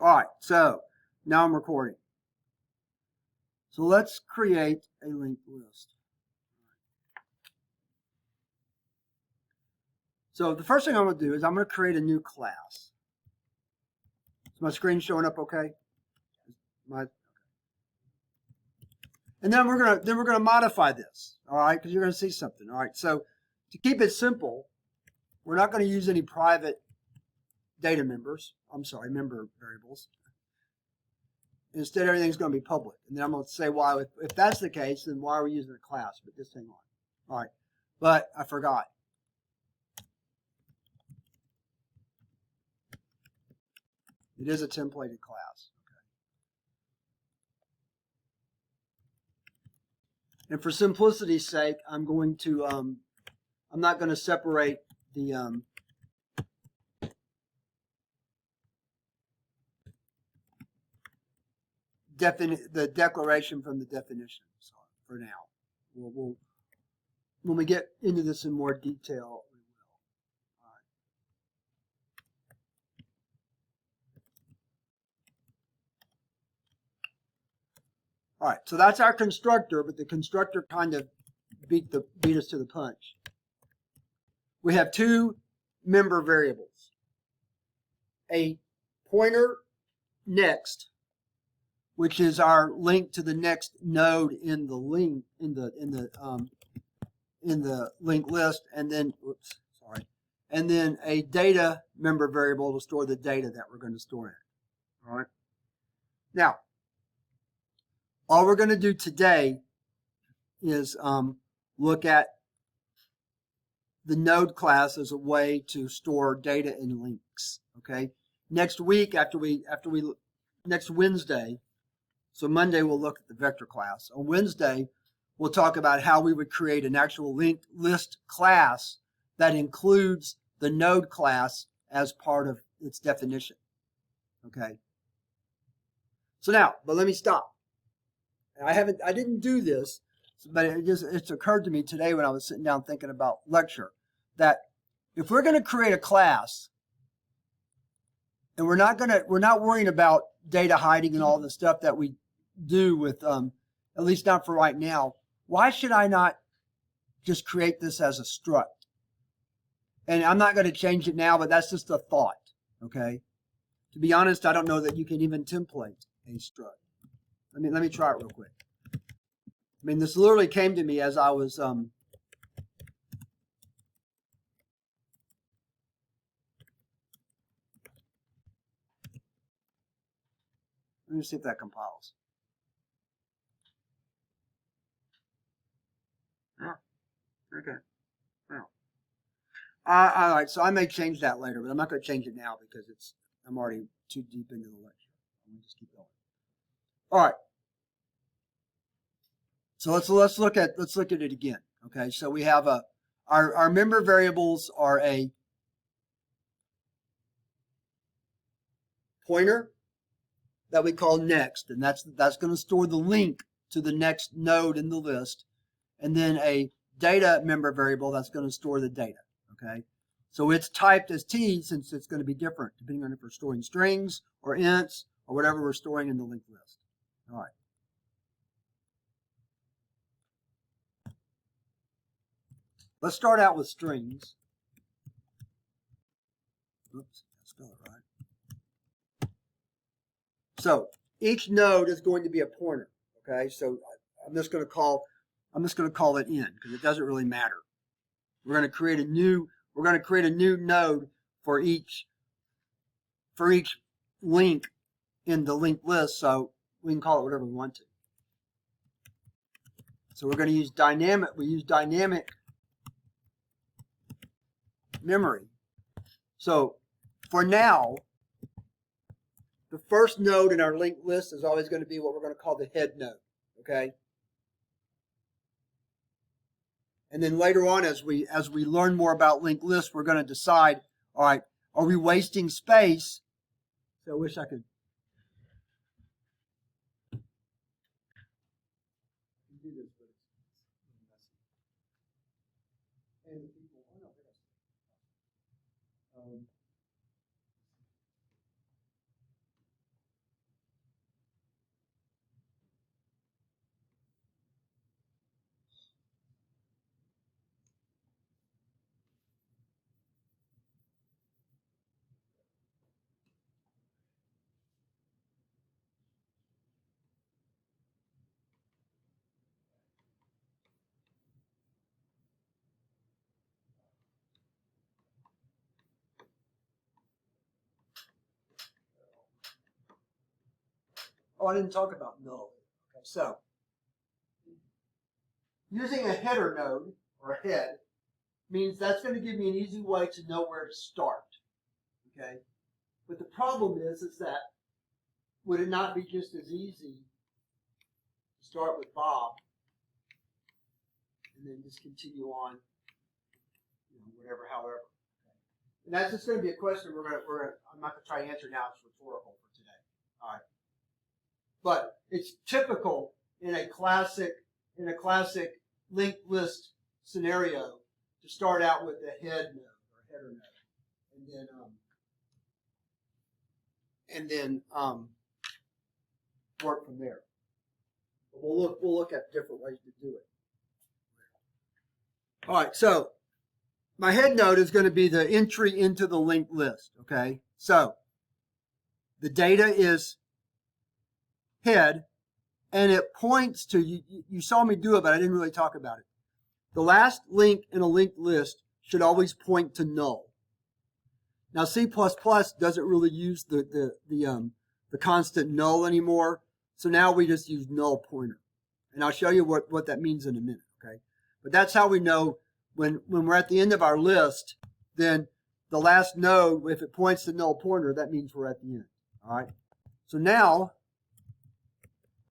All right, so now I'm recording. So let's create a linked list. So the first thing I'm going to do is I'm going to create a new class. Is my screen showing up okay? And then we're gonna modify this, all right? Because you're gonna see something, all right? So to keep it simple, we're not going to use any private data members. Member variables. Instead, everything's going to be public. And then I'm going to say why. If that's the case, then why are we using a class? But just hang on. All right. But I forgot. It is a templated class. Okay. And for simplicity's sake, I'm going to I'm not going to separate the the declaration from the definition. So for now, we'll when we get into this in more detail, we will. All right, so that's our constructor, but the constructor kind of beat us to the punch. We have two member variables: a pointer next, which is our link to the next node in the link in the linked list, and then and then a data member variable to store the data that we're going to store in. All right. Now, all we're going to do today is look at the node class as a way to store data in links. Okay. Next week, next Wednesday, so Monday we'll look at the vector class. On Wednesday, we'll talk about how we would create an actual linked list class that includes the node class as part of its definition. Okay. So now, but let me stop. I didn't do this, but it's occurred to me today when I was sitting down thinking about lecture that if we're going to create a class and we're not worrying about data hiding and all the stuff that we do with at least not for right now, why should I not just create this as a struct? And I'm not going to change it now, but that's just a thought. Okay. To be honest, I don't know that you can even template a struct. Let me try it real quick. This literally came to me as I was let me see if that compiles. Yeah. Okay. Well. All right. So I may change that later, but I'm not going to change it now because I'm already too deep into the lecture. Let me just keep going. All right. So let's look at it again. Okay. So we have our member variables are a pointer that we call next, and that's going to store the link to the next node in the list, and then a data member variable that's going to store the data. Okay. So it's typed as T since it's going to be different depending on if we're storing strings or ints or whatever we're storing in the linked list. All right. Let's start out with strings. Oops, I spelled it right. So each node is going to be a pointer. Okay, so I'm just going to call it in because it doesn't really matter. We're going to create a new node for each link in the linked list, so we can call it whatever we want to. So we're going to use dynamic. We use dynamic memory. So for now, the first node in our linked list is always going to be what we're going to call the head node. Okay. And then later on, as we learn more about linked lists, we're going to decide, all right, are we wasting space? So I wish I could do this, but it's messy. And the people, Oh, I didn't talk about null. Okay, so using a header node or a head means that's going to give me an easy way to know where to start. Okay, but the problem is that would it not be just as easy to start with Bob and then just continue on, whatever, however. And that's just going to be a question I'm not going to try to answer now. It's rhetorical for today. All right. But it's typical in a classic linked list scenario to start out with a head node or header node, and then work from there. But we'll look at different ways to do it. All right, so my head node is going to be the entry into the linked list, okay? So the data is head, and it points to, you saw me do it, but I didn't really talk about it. The last link in a linked list should always point to null. Now C++ doesn't really use the constant null anymore, so now we just use null pointer. And I'll show you what that means in a minute, okay? But that's how we know when we're at the end of our list, then the last node, if it points to null pointer, that means we're at the end. All right. So now,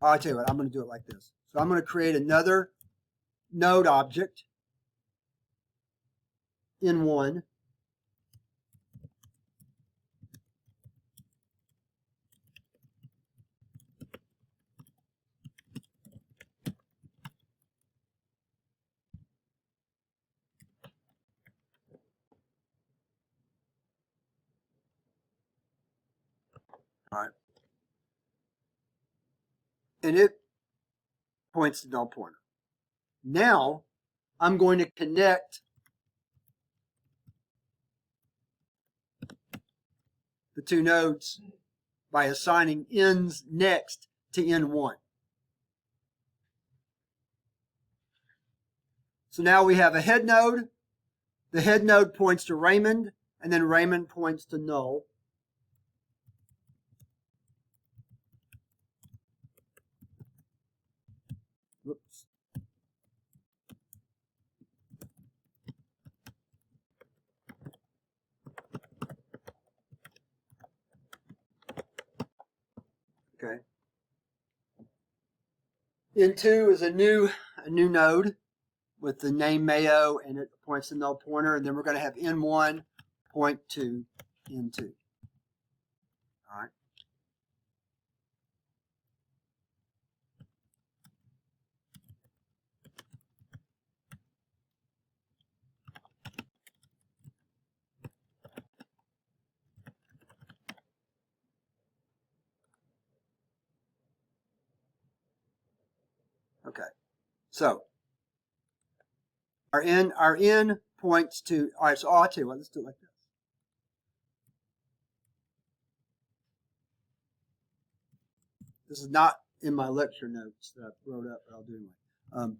I'll tell you what, I'm going to do it like this. So I'm going to create another node object in one. All right. And it points to null pointer. Now, I'm going to connect the two nodes by assigning ends next to N1. So now we have a head node. The head node points to Raymond, and then Raymond points to null. Whoops. Okay. N2 is a new node with the name Mayo, and it points to null pointer, and then we're going to have N1 point to N2. All right. Okay. So our N points to, all right, so I'll tell you what, let's do it like this. This is not in my lecture notes that I wrote up, but I'll do it anyway.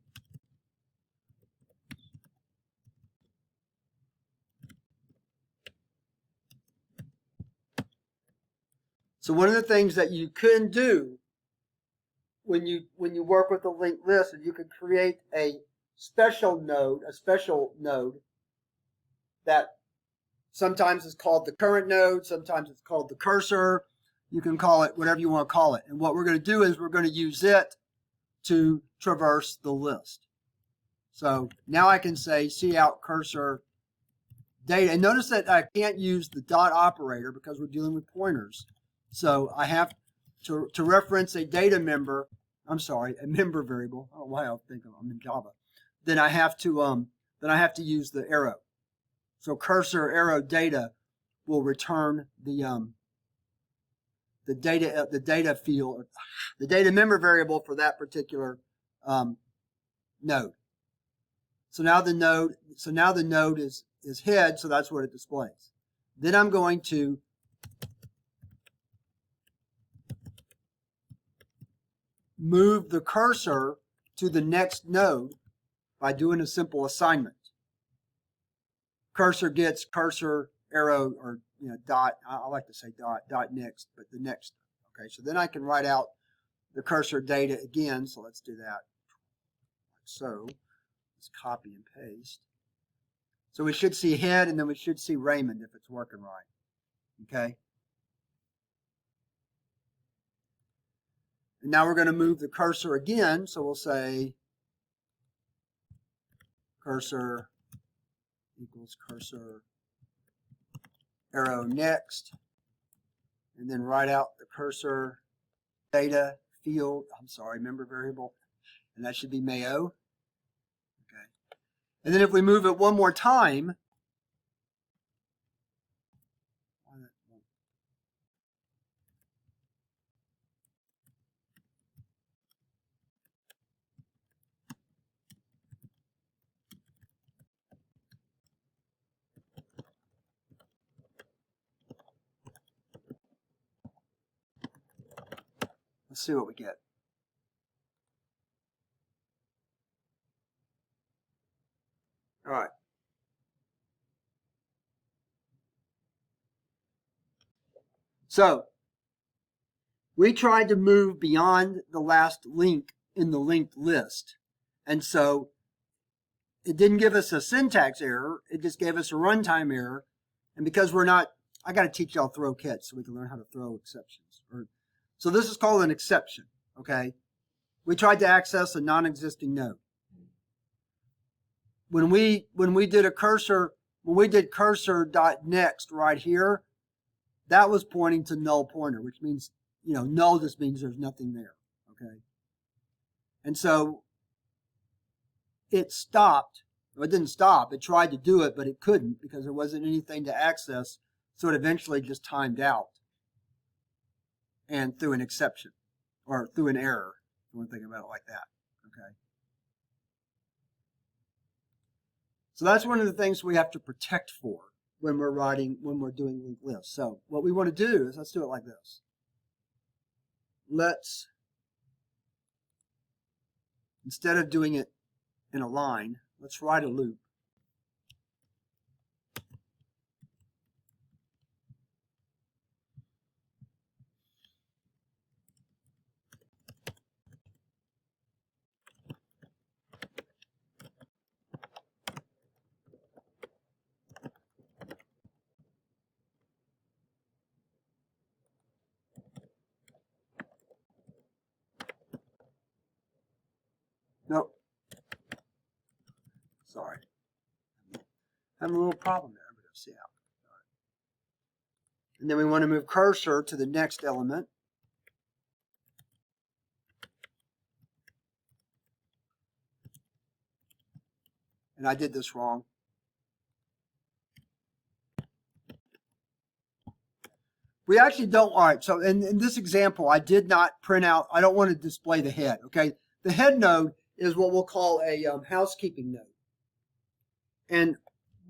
So one of the things that you can do when you work with a linked list is you can create a special node that sometimes is called the current node, sometimes it's called the cursor. You can call it whatever you want to call it. And what we're going to do is we're going to use it to traverse the list. So now I can say cout cursor data. And notice that I can't use the dot operator because we're dealing with pointers. So I have to reference a data member, a member variable. I don't know why I think I'm in Java. Then I have to use the arrow. So cursor arrow data will return the data field, the data member variable for that particular node. So now the node is head, so that's what it displays. Then I'm going to move the cursor to the next node by doing a simple assignment. Cursor gets cursor arrow or dot. I like to say dot next, but the next. Okay, so then I can write out the cursor data again. So let's do that like so. Let's copy and paste. So we should see head, and then we should see Raymond if it's working right. Okay. And now we're going to move the cursor again. So we'll say cursor equals cursor arrow next, and then write out the cursor data field, member variable, and that should be Mayo. Okay. And then if we move it one more time, let's see what we get. All right. So we tried to move beyond the last link in the linked list. And so it didn't give us a syntax error. It just gave us a runtime error. And because we're not, I got to teach y'all throw catch so we can learn how to throw exceptions. So this is called an exception, okay? We tried to access a non-existing node. When we did cursor.next right here, that was pointing to null pointer, which means, null just means there's nothing there, okay? And so it stopped. Well, it didn't stop. It tried to do it, but it couldn't because there wasn't anything to access. So it eventually just timed out and threw an exception or through an error. You want to think about it like that, okay? So that's one of the things we have to protect for when we're doing linked lists. So what we want to do is, let's do it like this. Let's, instead of doing it in a line, let's write a loop. Nope. Sorry. Having a little problem there, but let's see how. And then we want to move cursor to the next element. And I did this wrong. We actually don't, all right, so in this example, I did not print out, I don't want to display the head, okay? The head node is what we'll call a housekeeping node. And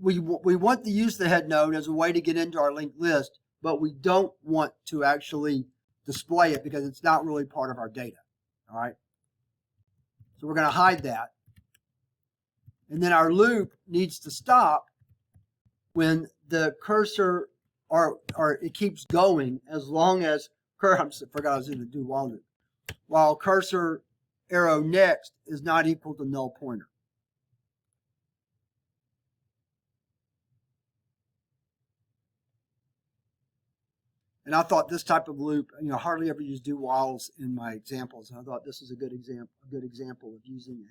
we want to use the head node as a way to get into our linked list, but we don't want to actually display it because it's not really part of our data, all right? So we're going to hide that. And then our loop needs to stop when the cursor or it keeps going as long as I forgot I was in the do while loop. While cursor arrow next is not equal to null pointer. And I thought this type of loop, hardly ever use do whiles in my examples. And I thought this is a good example of using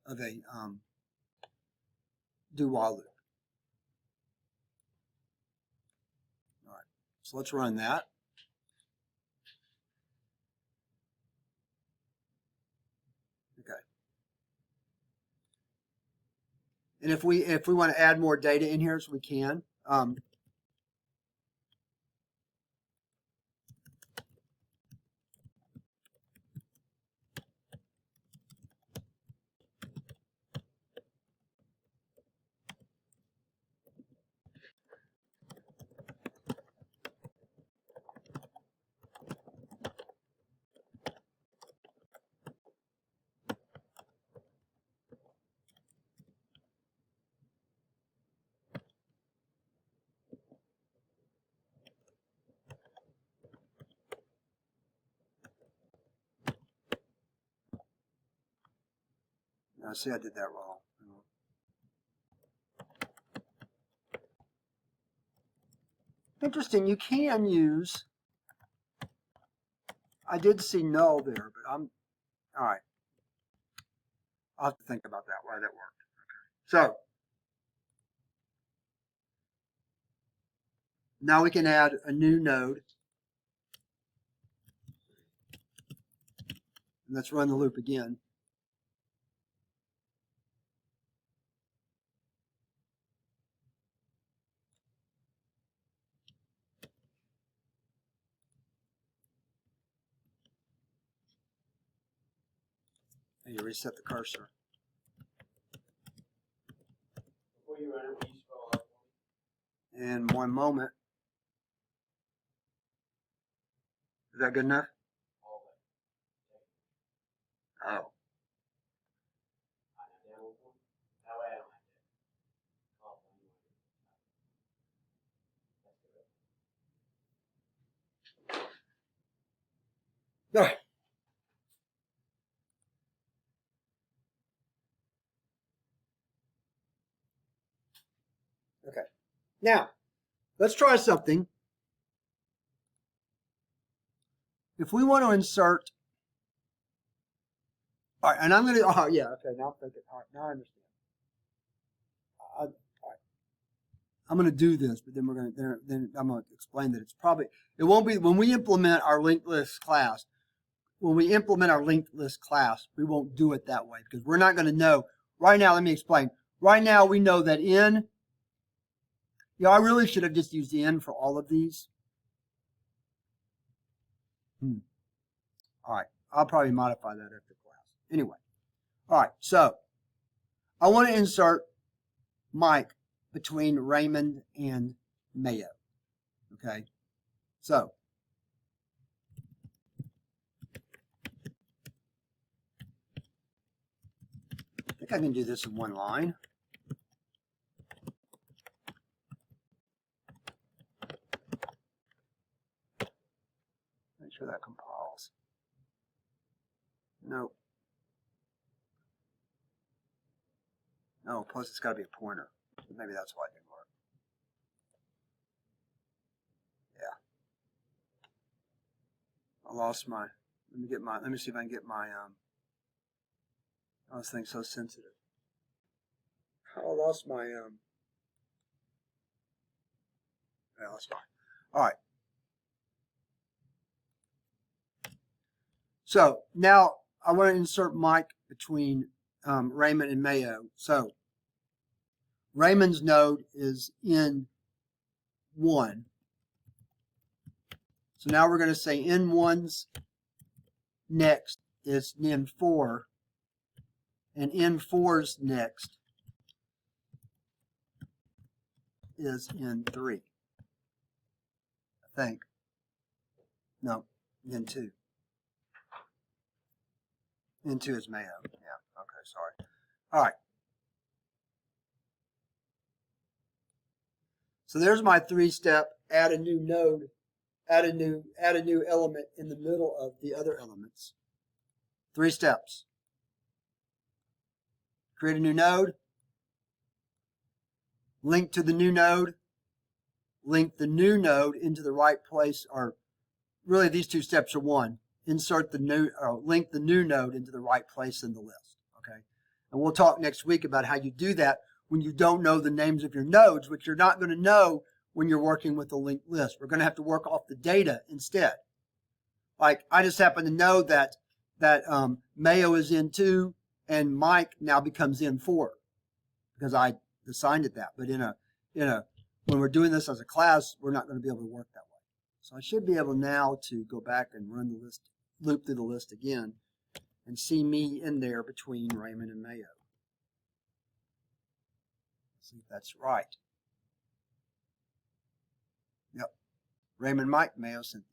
a do while loop. All right, so let's run that. Okay. And if we want to add more data in here, so we can. I see I did that wrong. Interesting, you can use, I did see null there, but all right. I'll have to think about that, why that worked. Okay. So, now we can add a new node. And let's run the loop again. And you reset the cursor. Before you run it, will you scroll up? In 1 moment. Is that good enough? Oh. All right. Okay. Now, let's try something. If we want to insert, all right, and I'm going to, oh yeah, okay, now I'm thinking, all right, now I understand. All right. I'm going to do this, but then then I'm going to explain that it won't be, when we implement our linked list class, we won't do it that way because we're not going to know. Right now, let me explain. Right now, we know that I really should have just used in for all of these. All right, I'll probably modify that after class. Anyway, all right, so I want to insert Mike between Raymond and Mayo. Okay, so I think I can do this in one line. Make sure that compiles. Nope. No, plus it's got to be a pointer. Maybe that's why it didn't work. Yeah. I lost my, let me see if I can get my, oh, this thing's so sensitive. I lost my, yeah, that's fine. All right. So now I want to insert Mike between Raymond and Mayo. So Raymond's node is in 1. So now we're going to say N1's next is N4, and N4's next is N3. I think. No, N2. N2 is Mayo. Yeah, okay, sorry. All right. So there's my 3-step, add a new node, add a new element in the middle of the other elements. 3 steps. Create a new node, link to the new node, link the new node into the right place, or really these 2 steps are one. Insert the new, or link the new node into the right place in the list. Okay, and we'll talk next week about how you do that when you don't know the names of your nodes, which you're not going to know when you're working with a linked list. We're going to have to work off the data instead. Like I just happen to know that Mayo is in 2 and Mike now becomes in 4 because I assigned it that. But when we're doing this as a class, we're not going to be able to work that way. So I should be able now to go back and run the list, loop through the list again, and see me in there between Raymond and Mayo. See if that's right. Yep. Raymond, Mike, Mayo, Cynthia.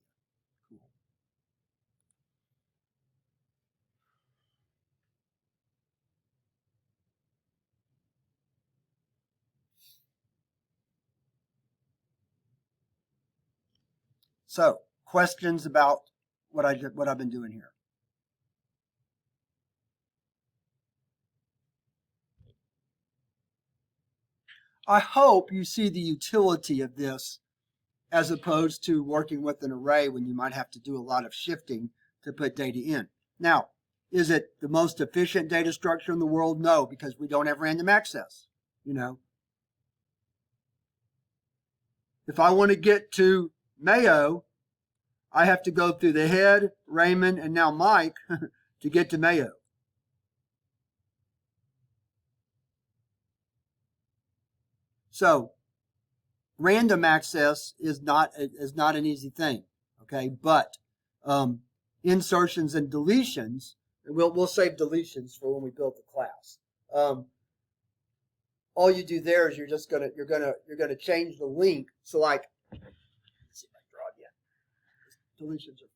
Cool. So, questions about what I've been doing here? I hope you see the utility of this as opposed to working with an array when you might have to do a lot of shifting to put data in. Now, is it the most efficient data structure in the world? No, because we don't have random access, you know. If I want to get to Mayo, I have to go through the head, Raymond, and now Mike to get to Mayo. So random access is not an easy thing, okay? But insertions and deletions, and we'll save deletions for when we build the class. All you do there is you're gonna change the link. So like, let's see if I draw it yet. Deletions are fun.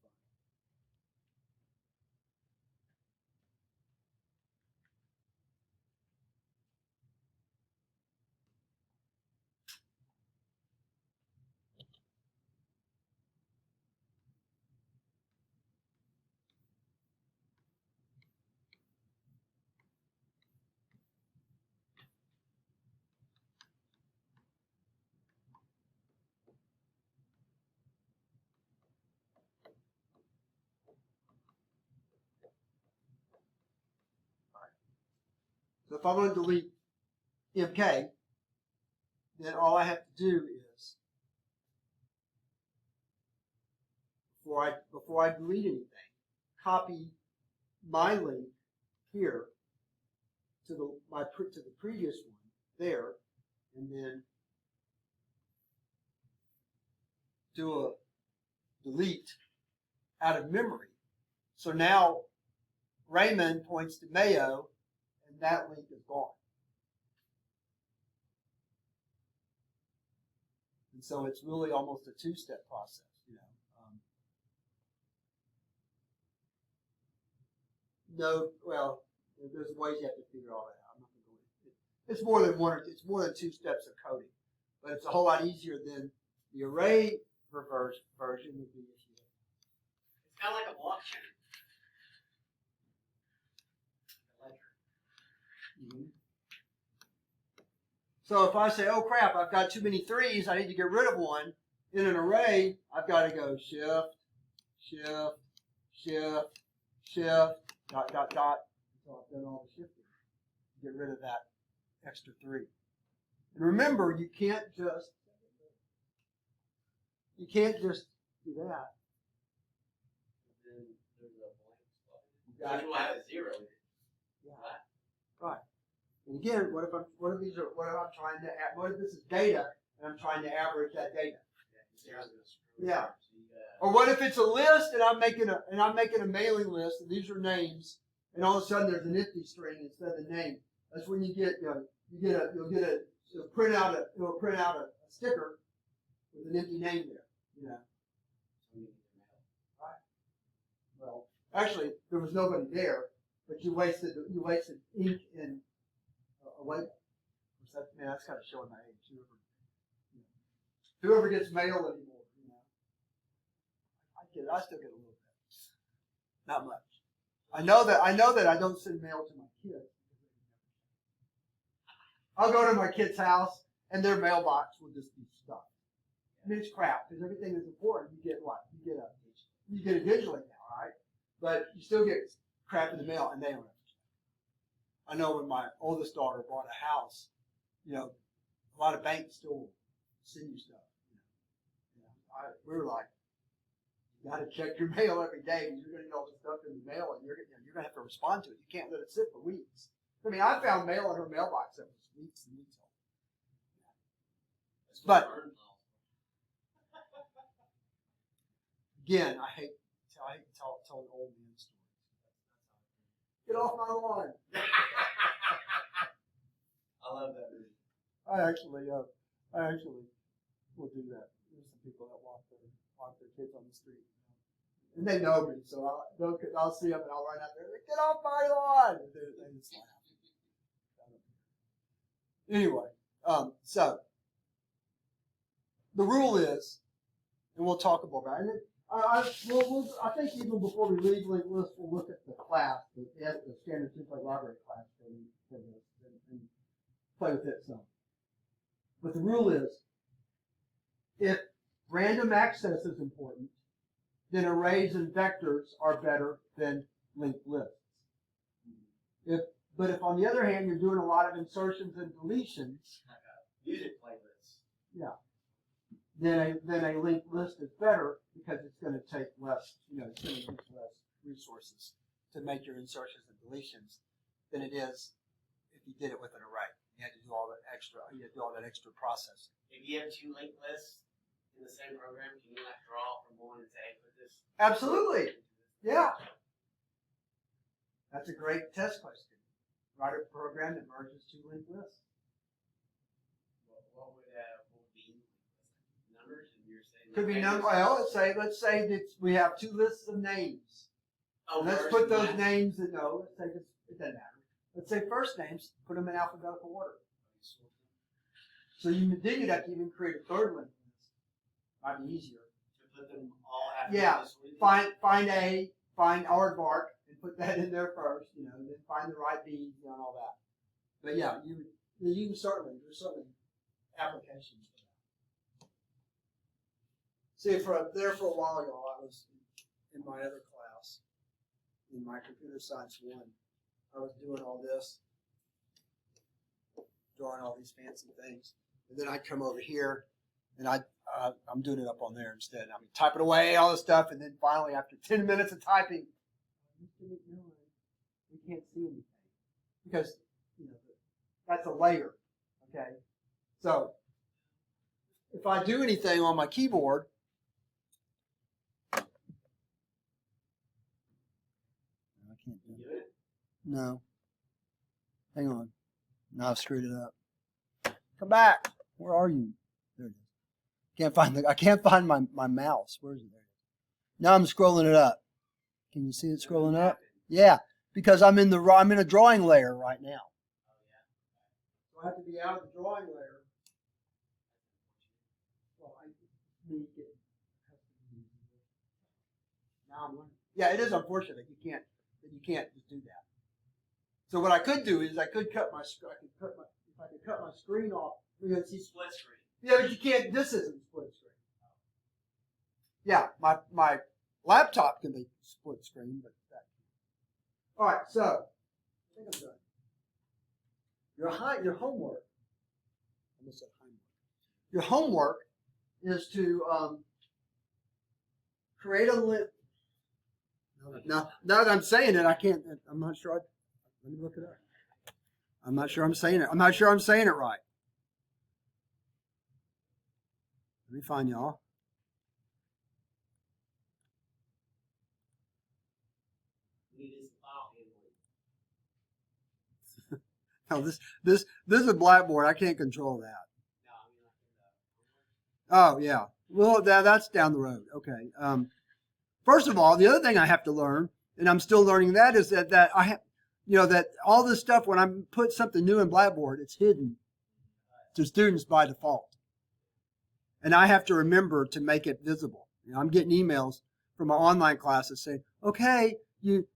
So if I want to delete MK, then all I have to do is before I delete anything, copy my link here to the previous one there, and then do a delete out of memory. So now Raymond points to Mayo, and that link is gone. And so it's really almost a two-step process, you know. No, well, there's ways you have to figure all that out. I'm not going to go into it. It's more than it's more than two steps of coding, but it's a whole lot easier than the array version would be. It's kind of like a blockchain. Mm-hmm. So if I say, oh crap, I've got too many threes, I need to get rid of one, in an array, I've got to go shift, shift, shift, shift, dot, dot, dot, until I've done all the shifting. Get rid of that extra three. And remember, you can't just do that. Then there's a blank spot. Which will have a zero. Yeah. Right. And again, what if this is data and I'm trying to average that data? Yeah. Or what if it's a list and I'm making a mailing list and these are names and all of a sudden there's an empty string instead of the name. That's when you get it'll print out a sticker with an empty name there. You know. Right. Well, actually there was nobody there, but you wasted ink in a label. Man, that's kind of showing my age. Whoever gets mail anymore, you know. I still get a little bit. Not much. I know that I don't send mail to my kids. I'll go to my kid's house and their mailbox will just be stuffed. I mean, it's crap because everything that's important you get what? You get it digitally now, right? But you still get crap in the mail and they don't understand. I know when my oldest daughter bought a house, you know, a lot of banks still send you stuff. We were like, you got to check your mail every day because you're going to get all this stuff in the mail and you're going to have to respond to it. You can't let it sit for weeks. I mean, I found mail in her mailbox that was weeks and weeks old. But again, I hate telling old man stories. Get off my lawn. I love that movie. I actually will do that. There's some people that walk their kids on the street, and they know me, so I'll see them and I'll run out there. Like, get off my lawn! And they just laugh. Anyway, so the rule is, and we'll talk about it. I think even before we leave, we'll look at the class, the standard template library class, and play with it some. But the rule is, if random access is important, then arrays and vectors are better than linked lists. But if on the other hand you're doing a lot of insertions and deletions, Music playlists. yeah, then a linked list is better because it's going to take less, it's going to use less resources to make your insertions and deletions than it is if you did it with an array. You had to do all that extra processing. If you have two linked lists in the same program, can you like draw from one and say, put this? Absolutely. Yeah. That's a great test question. Write a program that merges two linked lists. What would be numbers? And you're saying Could be number. Well, let's say that we have two lists of names. Oh, Let's put those names in. No, let's say it doesn't matter. Let's say first names. Put them in alphabetical order. So you'd have to even create a third linked list. Might be easier. To put them all after Yeah. this week? Find aardvark and put that in there first. And then find the right bead and all that. But yeah, you can certainly there's certainly applications for that. See, for a while, y'all, I was in my other class, in my computer science 1. I was doing all this, drawing all these fancy things, and then I'd come over here, and I'm doing it up on there instead. I'm typing away all this stuff, and then finally, after 10 minutes of typing, we can't see anything because that's a layer. Okay, so if I do anything on my keyboard, I can't do it. No. Hang on. Now I've screwed it up. Come back. Where are you? There it is. I can't find my mouse. Where is it? There it is. Now I'm scrolling it up. Can you see it scrolling up? Yeah, because I'm in a drawing layer right now. So I have to be out of the drawing layer. Well, now I'm learning. Yeah, it is unfortunate that you can't just do that. So what I could do is I could cut my screen off. We're going to see Split screen. Yeah, but you can't. This isn't split screen. Yeah, my laptop can be split screen, but that. All right, so I think I'm done. Your homework. I almost said homework. Your homework is to create a list. Now that I'm saying it, I can't. I'm not sure. Let me look it up. I'm not sure I'm saying it. I'm not sure I'm saying it right. Let me find y'all. No, this is a blackboard. I can't control that. Oh yeah. Well, that's down the road. Okay. First of all, the other thing I have to learn, and I'm still learning that, is that I have, that all this stuff, when I put something new in Blackboard, it's hidden to students by default. And I have to remember to make it visible. I'm getting emails from my online classes saying, okay, you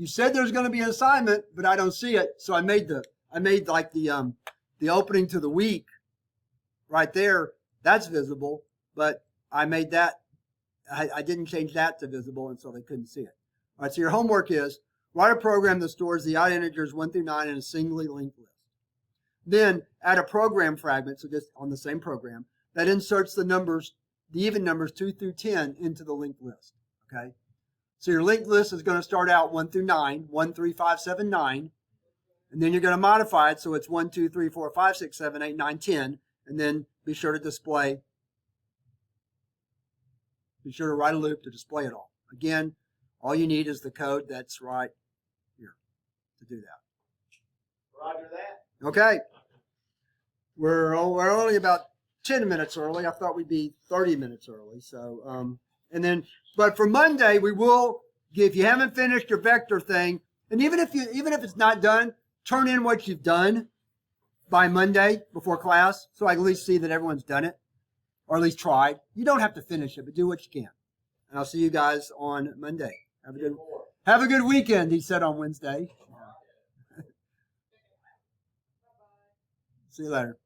said there's going to be an assignment, but I don't see it. So I made like the opening to the week right there. That's visible, but I made that. I didn't change that to visible, and so they couldn't see it. All right, so your homework is write a program that stores the odd integers 1 through 9 in a singly linked list. Then add a program fragment, so just on the same program, that inserts the even numbers 2 through 10 into the linked list. Okay? So your linked list is going to start out 1 through 9, 1, 3, 5, 7, 9. And then you're going to modify it so it's 1, 2, 3, 4, 5, 6, 7, 8, 9, 10. And then be sure to write a loop to display it all. Again, all you need is the code that's right here to do that. Roger that. Okay. We're only about 10 minutes early. I thought we'd be 30 minutes early. So, but for Monday, we will, if you haven't finished your vector thing, and even if it's not done, turn in what you've done by Monday before class, so I can at least see that everyone's done it, or at least tried. You don't have to finish it, but do what you can. And I'll see you guys on Monday. Have a good weekend, he said on Wednesday. See you later.